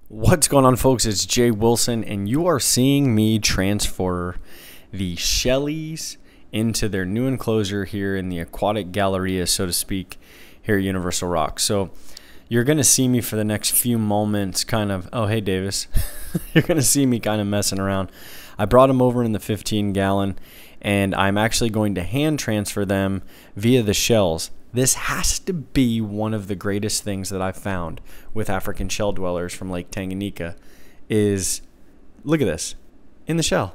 What's going on, folks? It's Jay Wilson, and you are seeing me transfer the Shellies into their new enclosure here in the aquatic galleria, so to speak, here at Universal Rock. So you're going to see me for the next few moments kind of, oh, hey, Davis. You're going to see me kind of messing around. I brought them over in the 15-gallon, and I'm actually going to hand transfer them via the shells. This has to be one of the greatest things that I've found with African shell dwellers from Lake Tanganyika is, look at this, in the shell.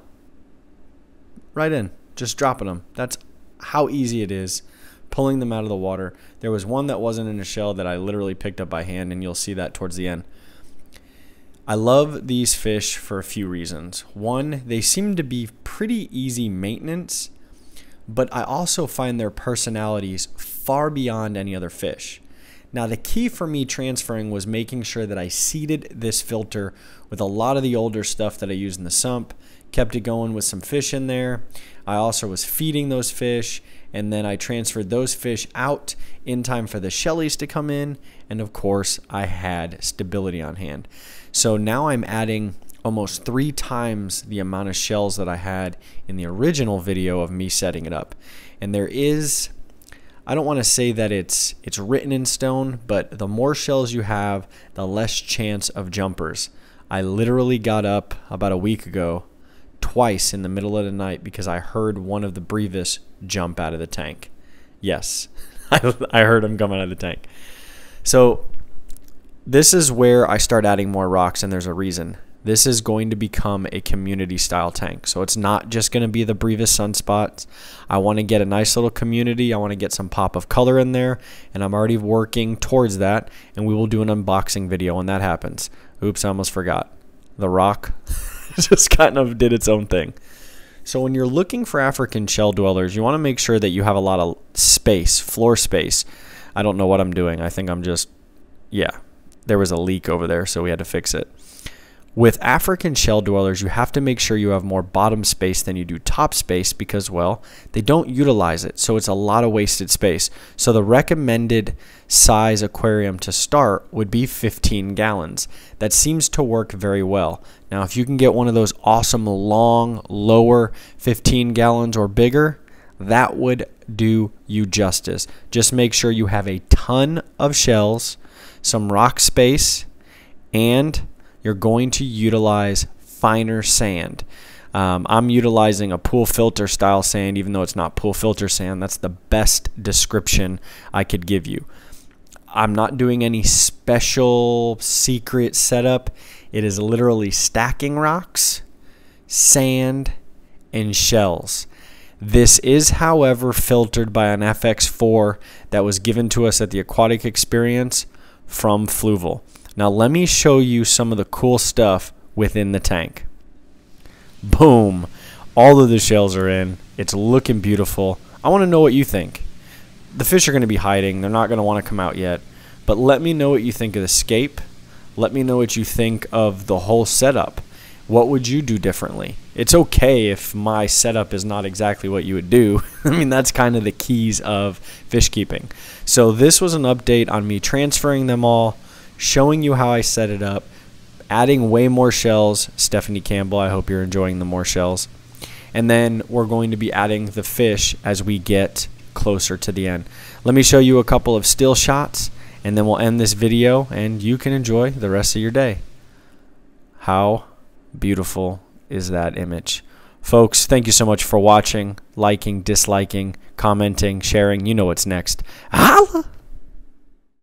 Right in, just dropping them. That's how easy it is, pulling them out of the water. There was one that wasn't in a shell that I literally picked up by hand, and you'll see that towards the end. I love these fish for a few reasons. One, they seem to be pretty easy maintenance, but I also find their personalities far beyond any other fish. Now, the key for me transferring was making sure that I seeded this filter with a lot of the older stuff that I used in the sump, kept it going with some fish in there. I also was feeding those fish, and then I transferred those fish out in time for the Shellies to come in, and of course, I had stability on hand. So now I'm adding almost 3 times the amount of shells that I had in the original video of me setting it up. And there is, I don't want to say that it's written in stone, but the more shells you have, the less chance of jumpers. I literally got up about a week ago twice in the middle of the night because I heard one of the brevis jump out of the tank. Yes, I heard him come out of the tank. So this is where I start adding more rocks, and there's a reason. This is going to become a community style tank. So it's not just going to be the brevis sunspots. I want to get a nice little community. I want to get some pop of color in there, and I'm already working towards that, and we will do an unboxing video when that happens. Oops, I almost forgot. The rock just kind of did its own thing. So when you're looking for African shell dwellers, you want to make sure that you have a lot of space, floor space. I don't know what I'm doing. I think I'm just, yeah, there was a leak over there, so we had to fix it. With African shell dwellers, you have to make sure you have more bottom space than you do top space because, well, they don't utilize it, so it's a lot of wasted space. So the recommended size aquarium to start would be 15 gallons. That seems to work very well. Now, if you can get one of those awesome long, lower 15 gallons or bigger, that would do you justice. Just make sure you have a ton of shells, some rock space, and you're going to utilize finer sand. I'm utilizing a pool filter style sand, even though it's not pool filter sand. That's the best description I could give you. I'm not doing any special secret setup. It is literally stacking rocks, sand, and shells. This is, however, filtered by an FX4 that was given to us at the Aquatic Experience from Fluval. Now let me show you some of the cool stuff within the tank. Boom. All of the shells are in. It's looking beautiful. I want to know what you think. The fish are going to be hiding. They're not going to want to come out yet. But let me know what you think of the scape. Let me know what you think of the whole setup. What would you do differently? It's okay if my setup is not exactly what you would do. I mean, that's kind of the keys of fish keeping. So this was an update on me transferring them all, showing you how I set it up, adding way more shells. Stephanie Campbell, I hope you're enjoying the more shells. And then we're going to be adding the fish as we get closer to the end. Let me show you a couple of still shots, and then we'll end this video, and you can enjoy the rest of your day. How beautiful is that image? Folks, thank you so much for watching, liking, disliking, commenting, sharing. You know what's next. Holla!